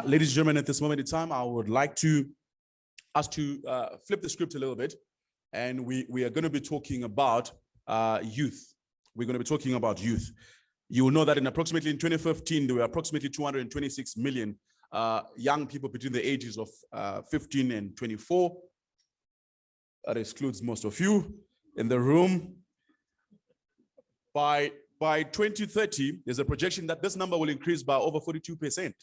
Ladies and gentlemen, at this moment in time, I would like us to flip the script a little bit, and we are going to be talking about youth. We're going to be talking about youth. You will know that in 2015, there were approximately 226 million young people between the ages of 15 and 24. That excludes most of you in the room. By 2030, there's a projection that this number will increase by over 42%.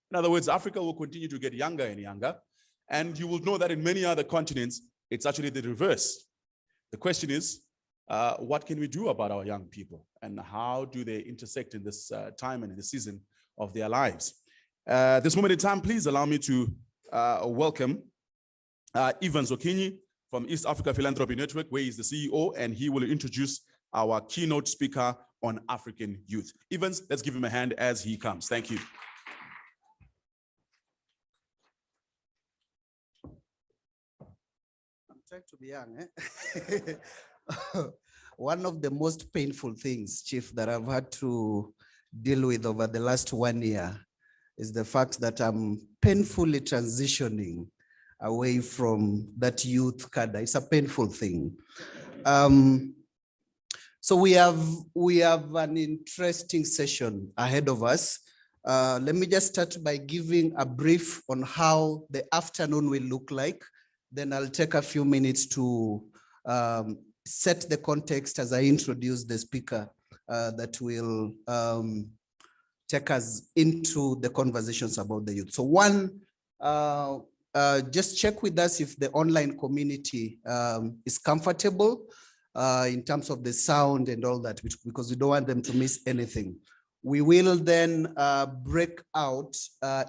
In other words, Africa will continue to get younger and younger. And you will know that in many other continents, it's actually the reverse. The question is, what can we do about our young people? And how do they intersect in this time and in the season of their lives? This moment in time, please allow me to welcome Evans Okinyi from East Africa Philanthropy Network, where he's the CEO, and he will introduce our keynote speaker on African youth. Evans, let's give him a hand as he comes. Thank you. Trying to be young, eh? One of the most painful things, Chief, that I've had to deal with over the last 1 year is the fact that I'm painfully transitioning away from that youth cadre. It's a painful thing. So we have an interesting session ahead of us. Let me just start by giving a brief on how the afternoon will look like. Then I'll take a few minutes to set the context as I introduce the speaker that will take us into the conversations about the youth. So one, just check with us if the online community is comfortable in terms of the sound and all that, because we don't want them to miss anything. We will then break out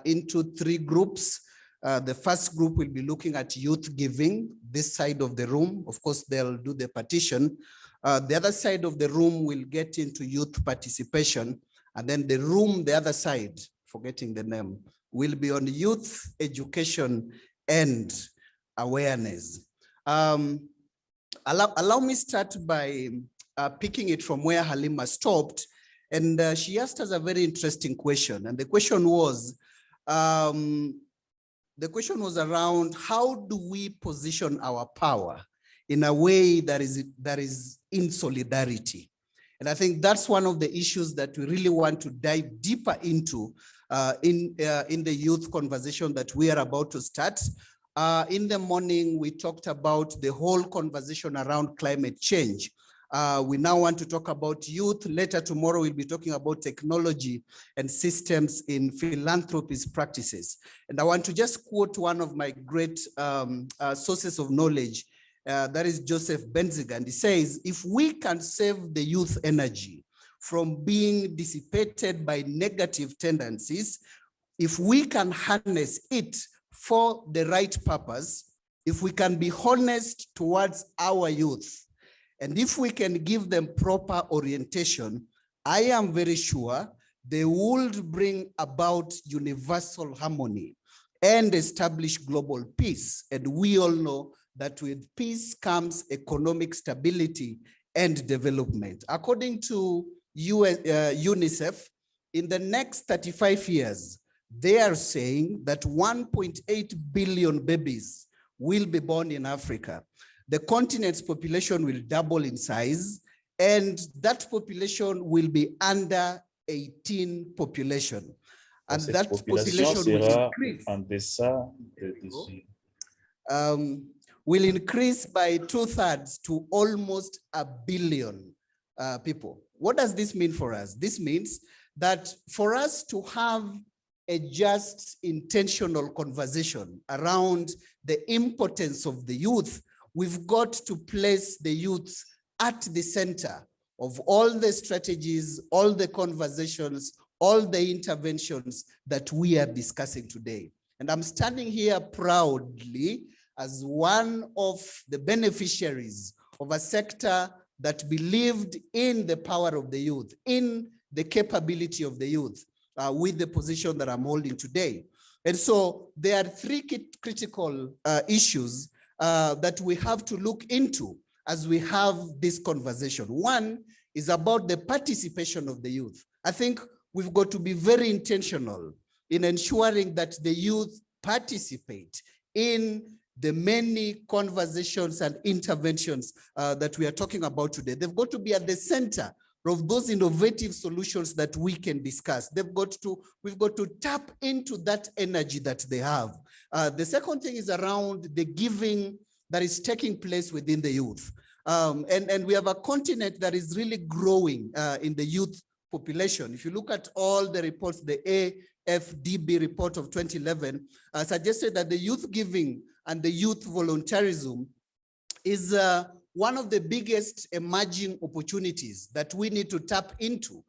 into 3 groups. The first group will be looking at youth giving, this side of the room. Of course, they'll do the partition. The other side of the room will get into youth participation. And then the room, the other side, forgetting the name, will be on youth education and awareness. Allow me start by picking it from where Halima stopped. And she asked us a very interesting question. And the question was around how do we position our power in a way that is in solidarity? And I think that's one of the issues that we really want to dive deeper into in the youth conversation that we are about to start. In the morning, we talked about the whole conversation around climate change. We now want to talk about youth. Later tomorrow, we'll be talking about technology and systems in philanthropy's practices. And I want to just quote one of my great sources of knowledge, that is Joseph Benziger. And he says, if we can save the youth energy from being dissipated by negative tendencies, if we can harness it for the right purpose, if we can be honest towards our youth, and if we can give them proper orientation, I am very sure they would bring about universal harmony and establish global peace. And we all know that with peace comes economic stability and development. According to UNICEF, in the next 35 years, they are saying that 1.8 billion babies will be born in Africa. The continent's population will double in size, and that population will be under 18 population. And that population will increase by 2/3 to almost 1 billion people. What does this mean for us? This means that for us to have a just intentional conversation around the importance of the youth, we've got to place the youth at the center of all the strategies, all the conversations, all the interventions that we are discussing today. And I'm standing here proudly as one of the beneficiaries of a sector that believed in the power of the youth, in the capability of the youth, with the position that I'm holding today. And so there are 3 critical issues that we have to look into as we have this conversation. One is about the participation of the youth. I think we've got to be very intentional in ensuring that the youth participate in the many conversations and interventions that we are talking about today. They've got to be at the center of those innovative solutions that we can discuss. We've got to tap into that energy that they have. The second thing is around the giving that is taking place within the youth. And we have a continent that is really growing in the youth population. If you look at all the reports, the AFDB report of 2011 suggested that the youth giving and the youth voluntarism is one of the biggest emerging opportunities that we need to tap into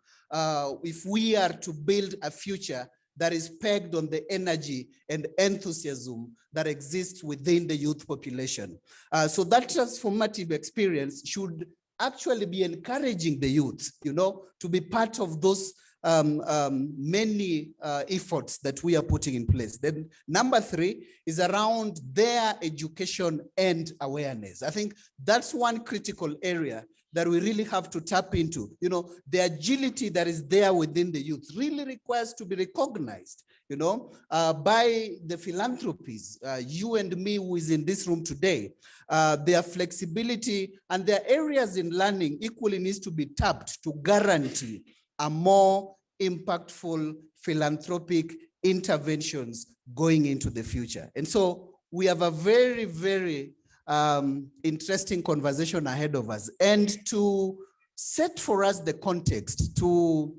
if we are to build a future that is pegged on the energy and enthusiasm that exists within the youth population. So that transformative experience should actually be encouraging the youth, to be part of those many efforts that we are putting in place. Then number 3 is around their education and awareness. I think that's one critical area that we really have to tap into. The agility that is there within the youth really requires to be recognized, by the philanthropies, you and me who is in this room today. Their flexibility and their areas in learning equally needs to be tapped to guarantee a more impactful philanthropic interventions going into the future. And so we have a very, very interesting conversation ahead of us. And to set for us the context, to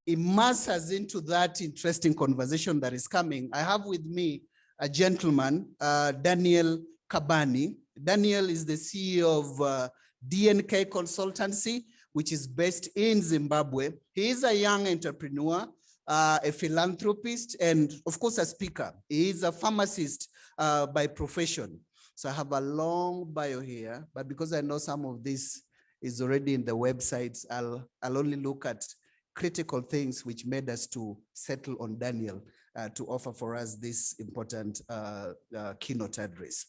immerse us into that interesting conversation that is coming, I have with me a gentleman, Daniel Kabani. Daniel is the CEO of DNK Consultancy, which is based in Zimbabwe. He is a young entrepreneur, a philanthropist, and of course a speaker. He is a pharmacist by profession. So I have a long bio here, but because I know some of this is already in the websites, I'll only look at critical things which made us to settle on Daniel to offer for us this important keynote address.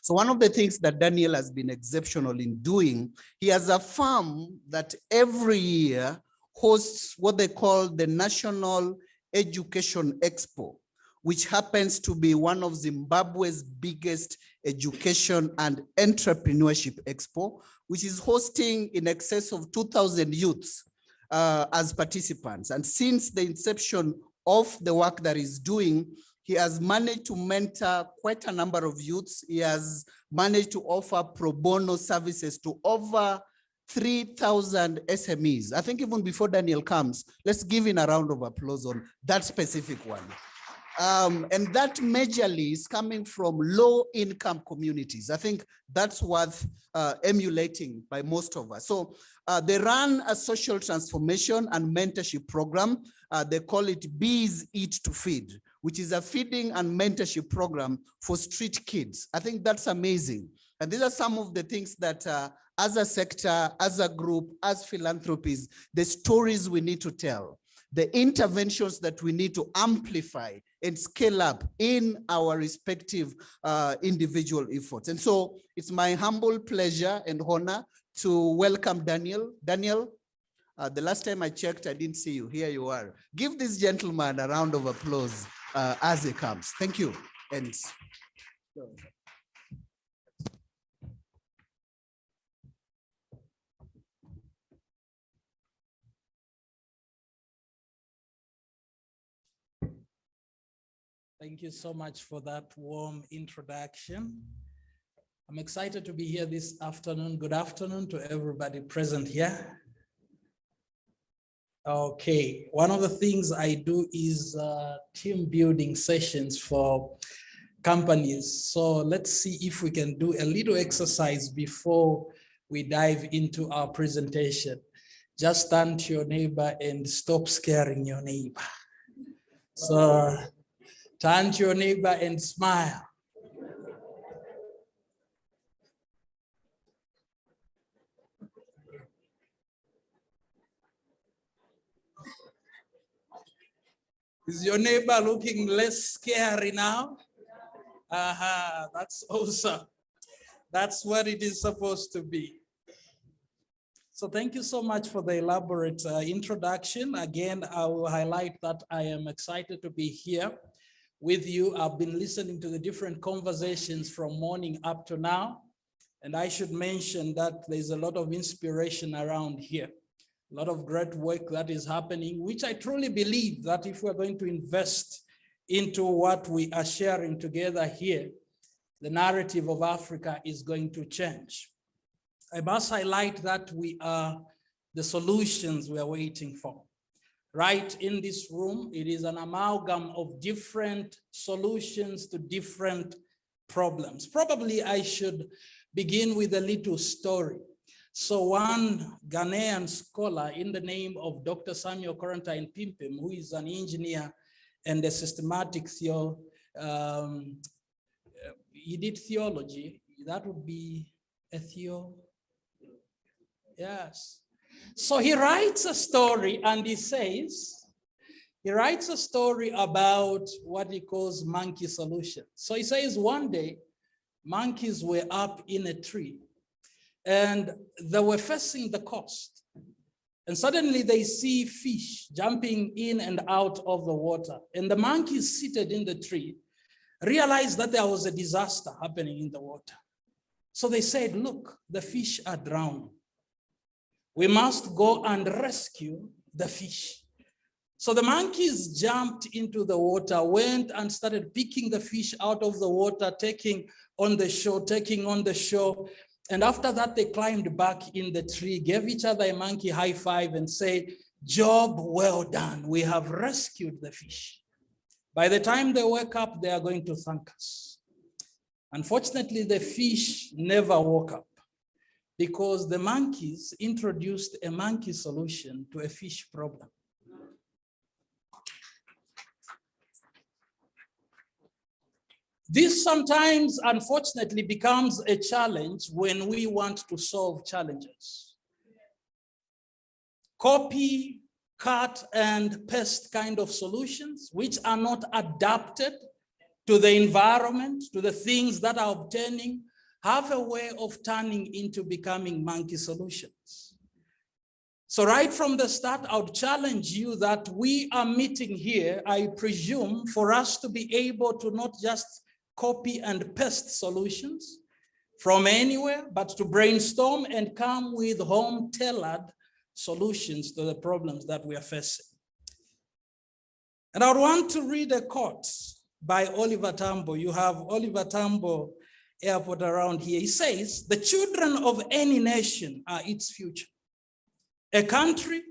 So one of the things that Daniel has been exceptional in doing, he has a farm that every year hosts what they call the National Education Expo, which happens to be one of Zimbabwe's biggest education and entrepreneurship expo, which is hosting in excess of 2,000 youths as participants. And since the inception of the work that he's doing, he has managed to mentor quite a number of youths. He has managed to offer pro bono services to over 3,000 SMEs. I think even before Daniel comes, let's give him a round of applause on that specific one. And that majorly is coming from low-income communities. I think that's worth emulating by most of us. So they run a social transformation and mentorship program. They call it Bees Eat to Feed, which is a feeding and mentorship program for street kids. I think that's amazing. And these are some of the things that as a sector, as a group, as philanthropies, the stories we need to tell, the interventions that we need to amplify and scale up in our respective individual efforts. And so it's my humble pleasure and honor to welcome Daniel. Daniel, the last time I checked, I didn't see you. Here you are. Give this gentleman a round of applause as he comes. Thank you. And thank you so much for that warm introduction. I'm excited to be here this afternoon. Good afternoon to everybody present here. Okay, one of the things I do is team building sessions for companies. So let's see if we can do a little exercise before we dive into our presentation. Just turn to your neighbor and stop scaring your neighbor. So turn to your neighbor and smile. Is your neighbor looking less scary now? Aha, that's awesome. That's what it is supposed to be. So thank you so much for the elaborate introduction. Again, I will highlight that I am excited to be here with you. I've been listening to the different conversations from morning up to now. And I should mention that there's a lot of inspiration around here. A lot of great work that is happening, which I truly believe that if we're going to invest into what we are sharing together here, the narrative of Africa is going to change. I must highlight that we are the solutions we are waiting for. Right in this room, it is an amalgam of different solutions to different problems. Probably I should begin with a little story. So one Ghanaian scholar in the name of Dr. Samuel Quarantine Pimpim, who is an engineer and a systematic he did theology. That would be a yes. So he writes a story and he writes a story about what he calls monkey solution. So he says one day, monkeys were up in a tree and they were facing the coast. And suddenly they see fish jumping in and out of the water. And the monkeys seated in the tree realized that there was a disaster happening in the water. So they said, look, the fish are drowning. We must go and rescue the fish. So the monkeys jumped into the water, went and started picking the fish out of the water, taking on the shore. And after that, they climbed back in the tree, gave each other a monkey high five and said, job well done. We have rescued the fish. By the time they wake up, they are going to thank us. Unfortunately, the fish never woke up because the monkeys introduced a monkey solution to a fish problem. This sometimes, unfortunately, becomes a challenge when we want to solve challenges. Copy, cut, and paste kind of solutions, which are not adapted to the environment, to the things that are obtaining, have a way of turning into becoming monkey solutions. So right from the start, I would challenge you that we are meeting here, I presume, for us to be able to not just copy and paste solutions from anywhere, but to brainstorm and come with home-tailored solutions to the problems that we are facing. And I want to read a quote by Oliver Tambo. You have Oliver Tambo Airport around here. He says, the children of any nation are its future. A country,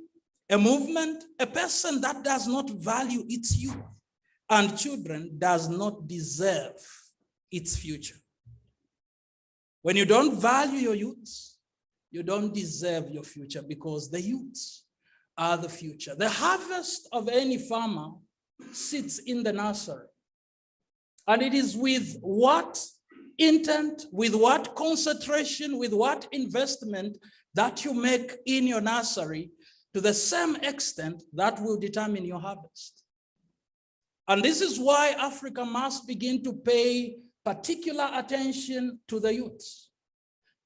a movement, a person that does not value its youth and children does not deserve its future. When you don't value your youths, you don't deserve your future because the youths are the future. The harvest of any farmer sits in the nursery. And it is with what intent, with what concentration, with what investment that you make in your nursery to the same extent that will determine your harvest. And this is why Africa must begin to pay particular attention to the youths.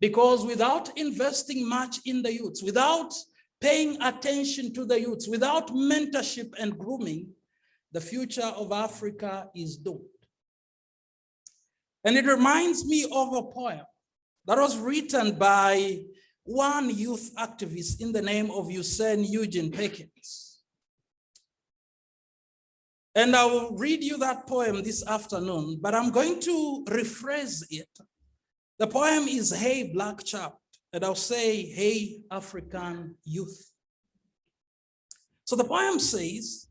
Because without investing much in the youths, without paying attention to the youths, without mentorship and grooming, the future of Africa is doomed. And it reminds me of a poem that was written by one youth activist in the name of Hussein Eugene Perkins. And I will read you that poem this afternoon, but I'm going to rephrase it. The poem is, Hey, Black Child, and I'll say, Hey, African youth. So the poem says,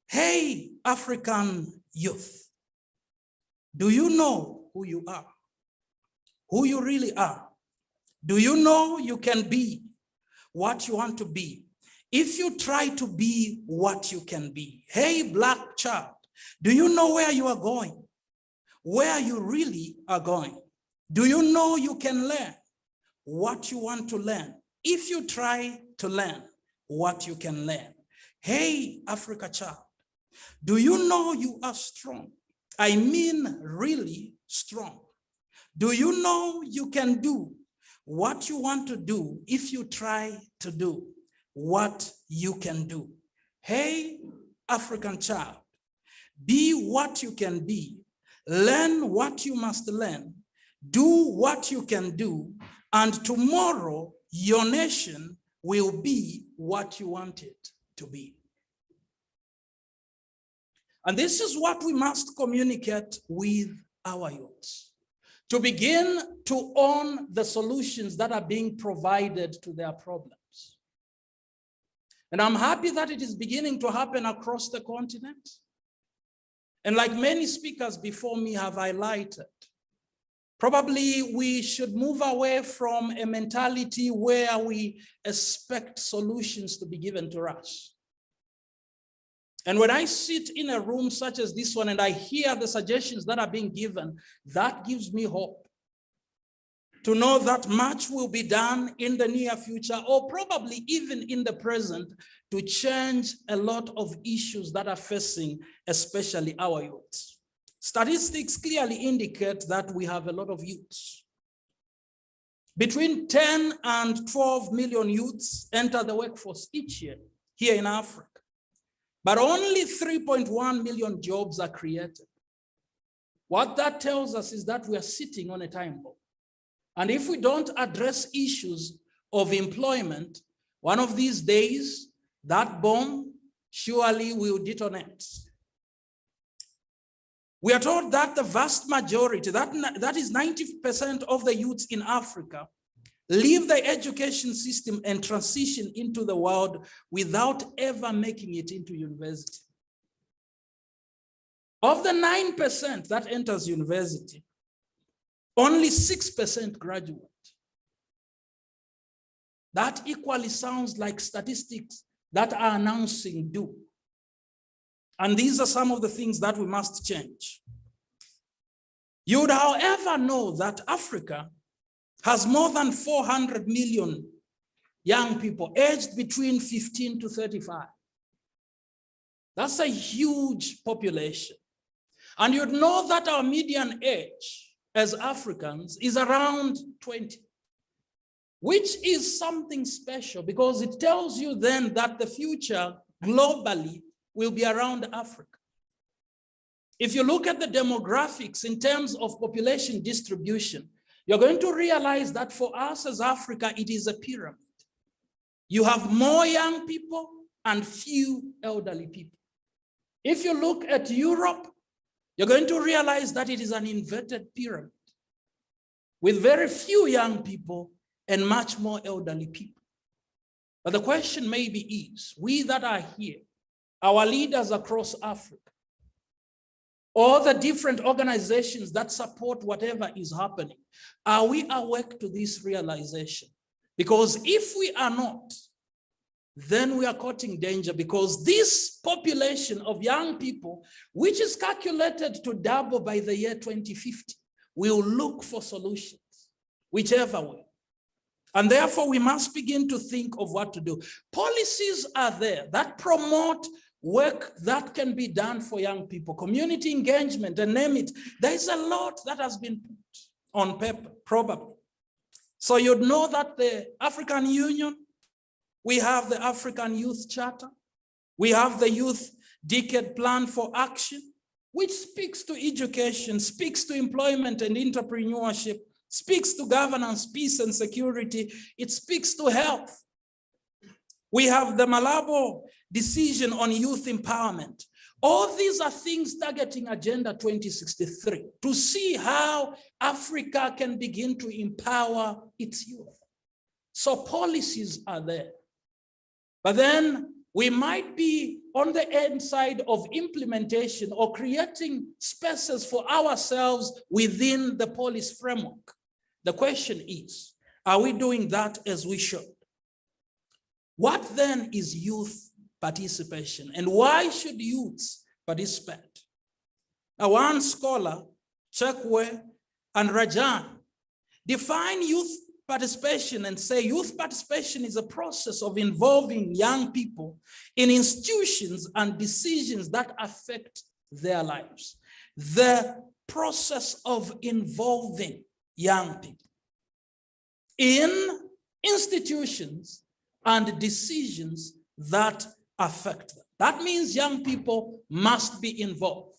Hey, African youth, do you know who you are? Who you really are? Do you know you can be what you want to be if you try to be what you can be? Hey, black child, do you know where you are going? Where you really are going? Do you know you can learn what you want to learn if you try to learn what you can learn? Hey, Africa child, do you know you are strong? I mean really strong. Do you know you can do what you want to do if you try to do what you can do? Hey, African child, be what you can be, learn what you must learn, do what you can do, and tomorrow your nation will be what you want it to be. And this is what we must communicate with our youths, to begin to own the solutions that are being provided to their problems. And I'm happy that it is beginning to happen across the continent. And like many speakers before me have highlighted, probably we should move away from a mentality where we expect solutions to be given to us. And when I sit in a room such as this one and I hear the suggestions that are being given, that gives me hope to know that much will be done in the near future, or probably even in the present, to change a lot of issues that are facing, especially our youths. Statistics clearly indicate that we have a lot of youths. Between 10 and 12 million youths enter the workforce each year here in Africa. But only 3.1 million jobs are created. What that tells us is that we are sitting on a time bomb. And if we don't address issues of employment, one of these days, that bomb surely will detonate. We are told that the vast majority, that is 90% of the youths in Africa, leave the education system and transition into the world without ever making it into university. Of the 9% that enters university, only 6% graduate. That equally sounds like statistics that are announcing doom. And these are some of the things that we must change. You would, however, know that Africa has more than 400 million young people aged between 15 to 35. That's a huge population. And you'd know that our median age as Africans is around 20, which is something special because it tells you then that the future globally will be around Africa. If you look at the demographics in terms of population distribution, you're going to realize that for us as Africa, it is a pyramid. You have more young people and few elderly people. If you look at Europe, you're going to realize that it is an inverted pyramid with very few young people and much more elderly people. But the question maybe is, we that are here, our leaders across Africa, all the different organizations that support whatever is happening, are we awake to this realization? Because if we are not, then we are caught in danger, because this population of young people, which is calculated to double by the year 2050, will look for solutions, whichever way. And therefore, we must begin to think of what to do. Policies are there that promote work that can be done for young people, community engagement, and name it. There is a lot that has been put on paper, probably. So you'd know that the African Union, we have the African Youth Charter, we have the Youth Decade Plan for Action, which speaks to education, speaks to employment and entrepreneurship, speaks to governance, peace and security, it speaks to health. We have the Malabo decision on youth empowerment. All these are things targeting Agenda 2063 to see how Africa can begin to empower its youth. So policies are there. But then we might be on the end side of implementation or creating spaces for ourselves within the policy framework. The question is, are we doing that as we should? What then is youth participation, and why should youths participate? Now, one scholar, Chekwe and Rajan, define youth participation and say youth participation is a process of involving young people in institutions and decisions that affect their lives. The process of involving young people in institutions and decisions that affect them. That means young people must be involved,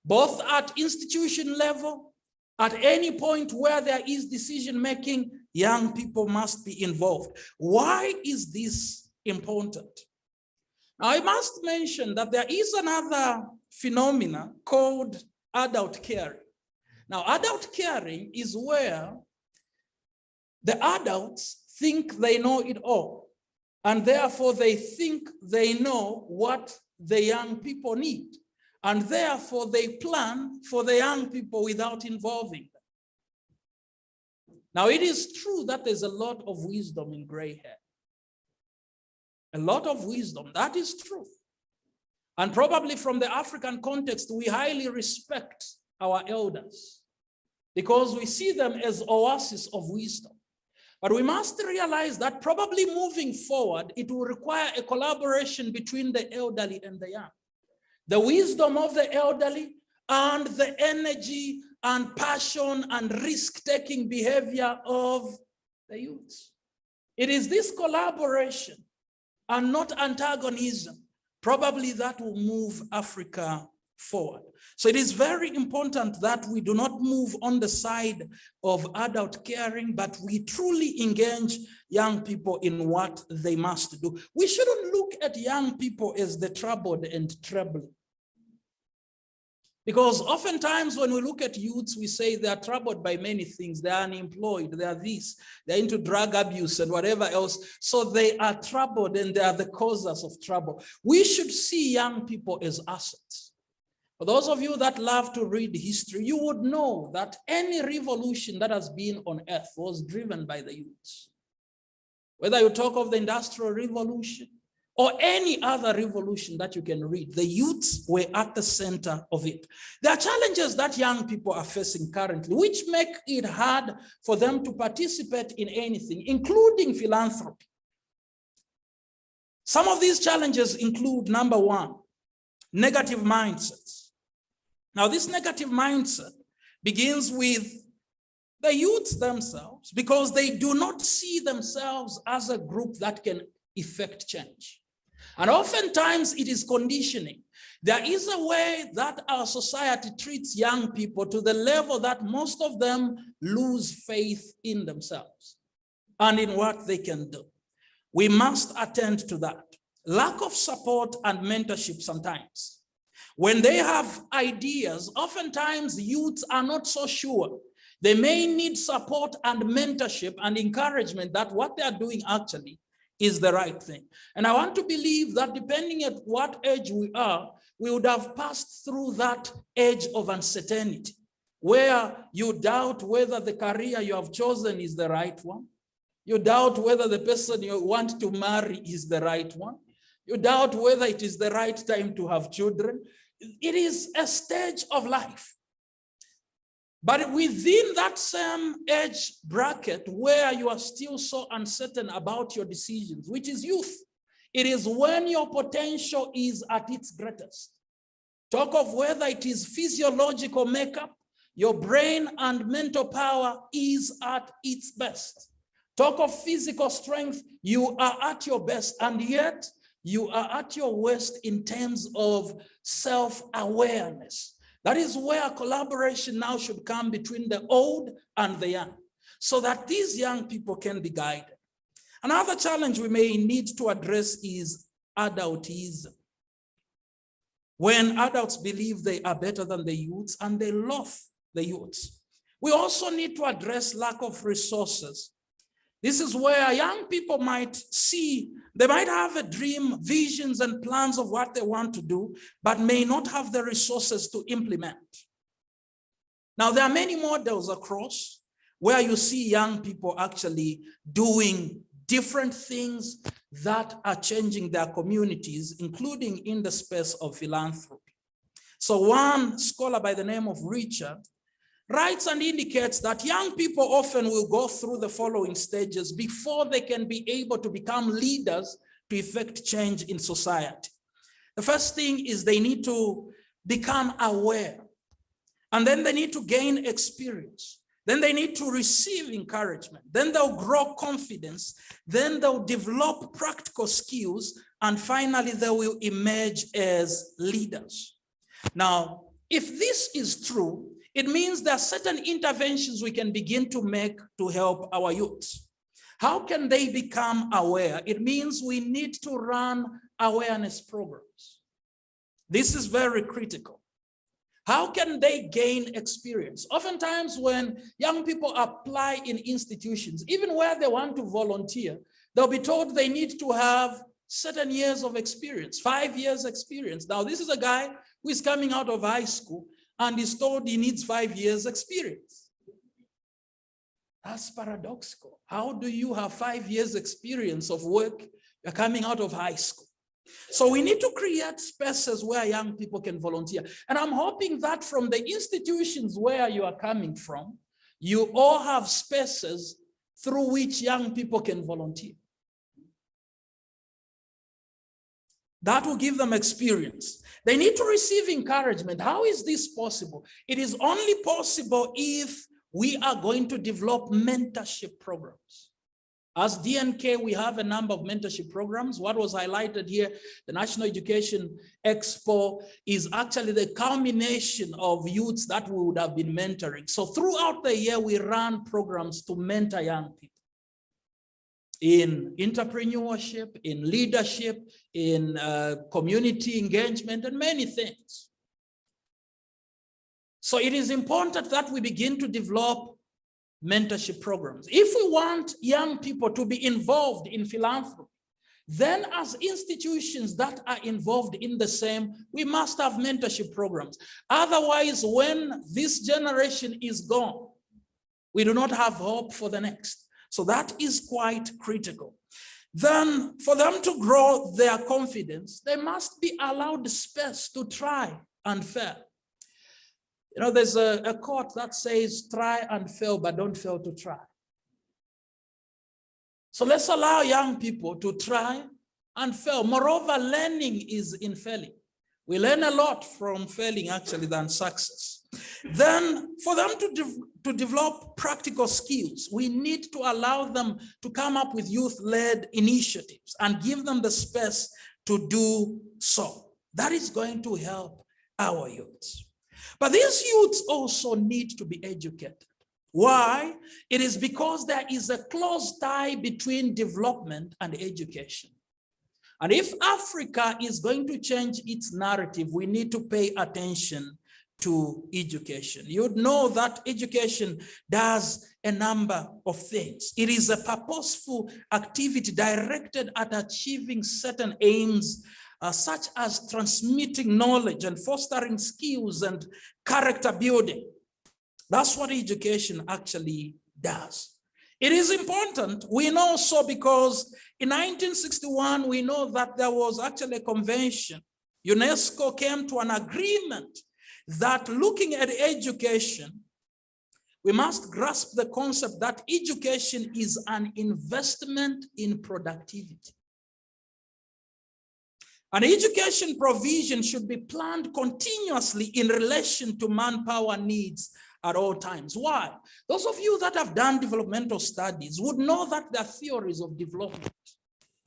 both at institution level, at any point where there is decision making, young people must be involved. Why is this important? Now, I must mention that there is another phenomena called adult caring. Now, adult caring is where the adults think they know it all, and therefore they think they know what the young people need, and therefore they plan for the young people without involving them. Now, it is true that there's a lot of wisdom in gray hair. A lot of wisdom, that is true. And probably from the African context, we highly respect our elders because we see them as oases of wisdom. But we must realize that probably moving forward, it will require a collaboration between the elderly and the young. The wisdom of the elderly and the energy and passion and risk-taking behavior of the youths. It is this collaboration and not antagonism probably that will move Africa forward. So it is very important that we do not move on the side of adult caring, but we truly engage young people in what they must do. We shouldn't look at young people as the troubled and troubling. Because oftentimes when we look at youths, we say they are troubled by many things. They are unemployed, they are this, they're into drug abuse and whatever else. So they are troubled and they are the causes of trouble. We should see young people as assets. For those of you that love to read history, you would know that any revolution that has been on earth was driven by the youths. Whether you talk of the Industrial Revolution or any other revolution that you can read, the youths were at the center of it. There are challenges that young people are facing currently, which make it hard for them to participate in anything, including philanthropy. Some of these challenges include, number one, negative mindsets. Now, this negative mindset begins with the youths themselves because they do not see themselves as a group that can effect change. And oftentimes it is conditioning. There is a way that our society treats young people to the level that most of them lose faith in themselves and in what they can do. We must attend to that. Lack of support and mentorship sometimes. When they have ideas, oftentimes youths are not so sure. They may need support and mentorship and encouragement that what they are doing actually is the right thing. And I want to believe that depending at what age we are, we would have passed through that age of uncertainty, where you doubt whether the career you have chosen is the right one. You doubt whether the person you want to marry is the right one. You doubt whether it is the right time to have children. It is a stage of life. But within that same age bracket where you are still so uncertain about your decisions, which is youth, it is when your potential is at its greatest. Talk of whether it is physiological makeup, your brain and mental power is at its best. Talk of physical strength, you are at your best, and yet you are at your worst in terms of self-awareness. That is where collaboration now should come between the old and the young, so that these young people can be guided. Another challenge we may need to address is adultism. When adults believe they are better than the youths and they love the youths. We also need to address lack of resources. This is where young people might see, they might have a dream, visions and plans of what they want to do, but may not have the resources to implement. Now, there are many models across where you see young people actually doing different things that are changing their communities, including in the space of philanthropy. So one scholar by the name of Richard writes and indicates that young people often will go through the following stages before they can be able to become leaders to effect change in society. The first thing is they need to become aware, and then they need to gain experience. Then they need to receive encouragement. Then they'll grow confidence. Then they'll develop practical skills. And finally, they will emerge as leaders. Now, if this is true, it means there are certain interventions we can begin to make to help our youth. How can they become aware? It means we need to run awareness programs. This is very critical. How can they gain experience? Oftentimes when young people apply in institutions, even where they want to volunteer, they'll be told they need to have certain years of experience, 5 years experience. Now, this is a guy who is coming out of high school and is told he needs 5 years experience. That's paradoxical. How do you have 5 years experience of work? You're coming out of high school. So we need to create spaces where young people can volunteer. And I'm hoping that from the institutions where you are coming from, you all have spaces through which young people can volunteer. That will give them experience. They need to receive encouragement. How is this possible? It is only possible if we are going to develop mentorship programs. As DNK, we have a number of mentorship programs. What was highlighted here, the National Education Expo, is actually the culmination of youths that we would have been mentoring. So throughout the year, we run programs to mentor young people in entrepreneurship, in leadership, in community engagement, and many things. So it is important that we begin to develop mentorship programs. If we want young people to be involved in philanthropy, then as institutions that are involved in the same, we must have mentorship programs. Otherwise, when this generation is gone, we do not have hope for the next. So that is quite critical. Then for them to grow their confidence, they must be allowed space to try and fail. You know, there's a quote that says, try and fail, but don't fail to try. So let's allow young people to try and fail. Moreover, learning is in failing. We learn a lot from failing, actually, than success. Then for them to develop practical skills, we need to allow them to come up with youth-led initiatives and give them the space to do so. That is going to help our youths. But these youths also need to be educated. Why? It is because there is a close tie between development and education. And if Africa is going to change its narrative, we need to pay attention to education. You'd know that education does a number of things. It is a purposeful activity directed at achieving certain aims, such as transmitting knowledge and fostering skills and character building. That's what education actually does. It is important. We know so because in 1961, we know that there was actually a convention. UNESCO came to an agreement that looking at education, we must grasp the concept that education is an investment in productivity. And education provision should be planned continuously in relation to manpower needs at all times. Why? Those of you that have done developmental studies would know that there are theories of development.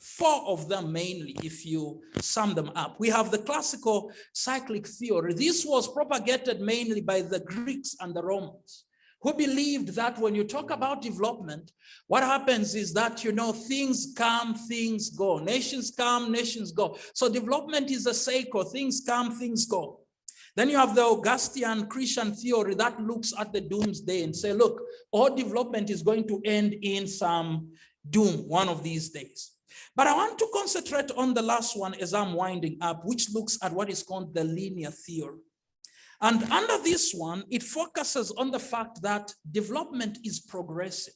4 of them mainly, if you sum them up. We have the classical cyclic theory. This was propagated mainly by the Greeks and the Romans, who believed that when you talk about development, what happens is that, you know, things come, things go. Nations come, nations go. So development is a cycle. Things come, things go. Then you have the Augustinian Christian theory that looks at the doomsday and say, look, all development is going to end in some doom one of these days. But I want to concentrate on the last one as I'm winding up, which looks at what is called the linear theory. And under this one, it focuses on the fact that development is progressive.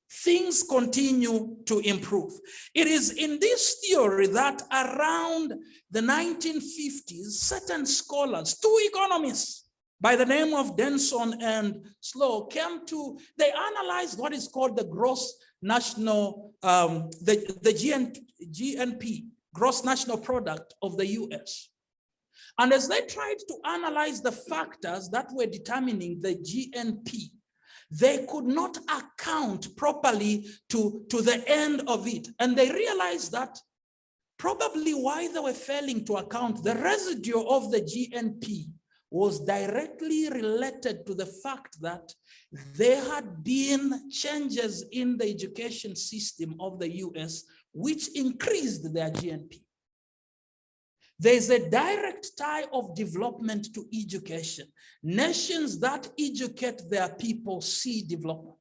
Things continue to improve. It is in this theory that around the 1950s, certain scholars, 2 economists by the name of Denson and Slow they analyzed what is called the gross national, the GNP, gross national product of the US. And as they tried to analyze the factors that were determining the GNP, they could not account properly to the end of it. And they realized that probably why they were failing to account, the residue of the GNP was directly related to the fact that there had been changes in the education system of the US, which increased their GNP. There's a direct tie of development to education. Nations that educate their people see development.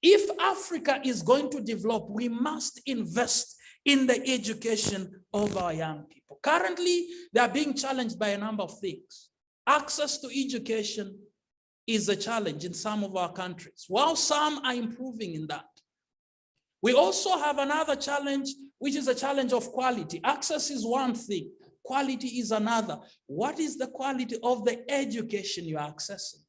If Africa is going to develop, we must invest in the education of our young people. Currently, they are being challenged by a number of things. Access to education is a challenge in some of our countries, while some are improving in that. We also have another challenge, which is a challenge of quality. Access is one thing, quality is another. What is the quality of the education you're accessing?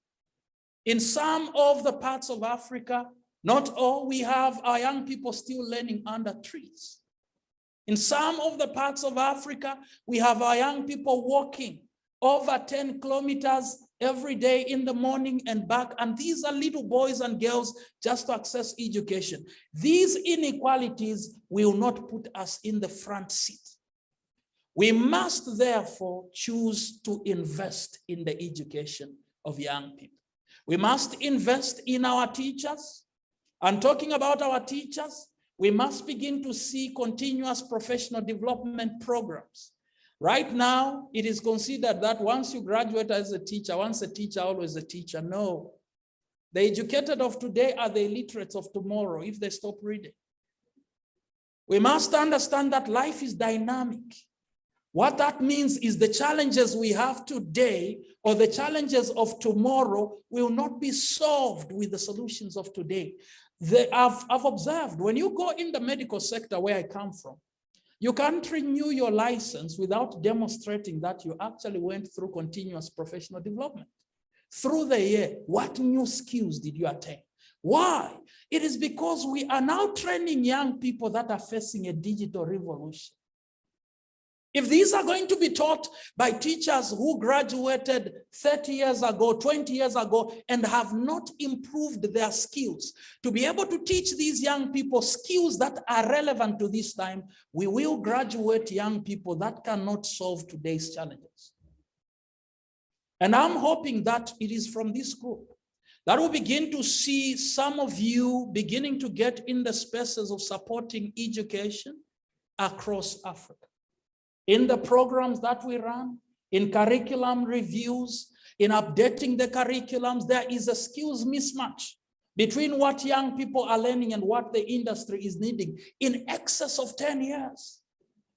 In some of the parts of Africa, not all, we have our young people still learning under trees. In some of the parts of Africa, we have our young people walking over 10 kilometers every day in the morning and back. And these are little boys and girls just to access education. These inequalities will not put us in the front seat. We must therefore choose to invest in the education of young people. We must invest in our teachers. And talking about our teachers, we must begin to see continuous professional development programs. Right now, it is considered that once you graduate as a teacher, once a teacher, always a teacher. No. The educated of today are the illiterates of tomorrow if they stop reading. We must understand that life is dynamic. What that means is the challenges we have today or the challenges of tomorrow will not be solved with the solutions of today. I've observed when you go in the medical sector where I come from, you can't renew your license without demonstrating that you actually went through continuous professional development. Through the year, what new skills did you attain? Why? It is because we are now training young people that are facing a digital revolution. If these are going to be taught by teachers who graduated 30 years ago, 20 years ago, and have not improved their skills, to be able to teach these young people skills that are relevant to this time, we will graduate young people that cannot solve today's challenges. And I'm hoping that it is from this group that we'll begin to see some of you beginning to get in the spaces of supporting education across Africa. In the programs that we run, in curriculum reviews, in updating the curriculums, there is a skills mismatch between what young people are learning and what the industry is needing in excess of 10 years.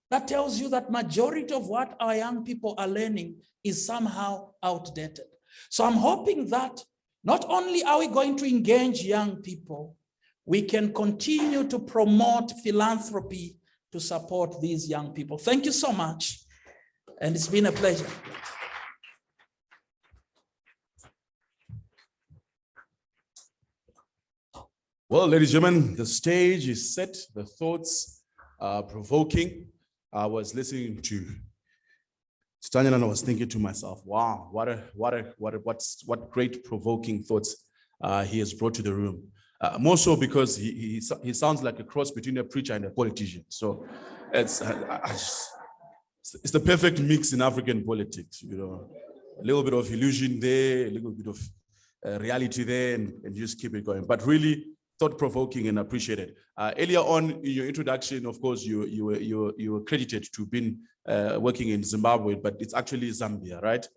That tells you that majority of what our young people are learning is somehow outdated. So I'm hoping that not only are we going to engage young people, we can continue to promote philanthropy to support these young people. Thank you so much. And it's been a pleasure. Well, ladies and gentlemen, the stage is set. The thoughts are provoking. I was listening to Stanyan and I was thinking to myself, wow, what great provoking thoughts he has brought to the room. More so because he sounds like a cross between a preacher and a politician. So it's the perfect mix in African politics, you know, a little bit of illusion there, a little bit of reality there, and just keep it going. But really thought-provoking and appreciated. Earlier on in your introduction, of course, you were credited to being working in Zimbabwe, but it's actually Zambia, right?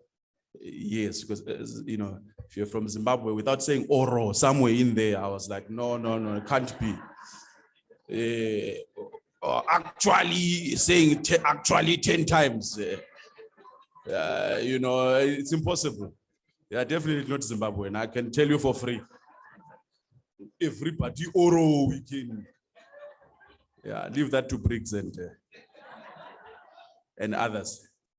Yes, because you know, if you're from Zimbabwe, without saying Oro somewhere in there, I was like, no, it can't be. Actually saying actually 10 times, you know, it's impossible. Yeah, definitely not Zimbabwe, and I can tell you for free. Everybody Oro weekend. Yeah, leave that to Briggs and others.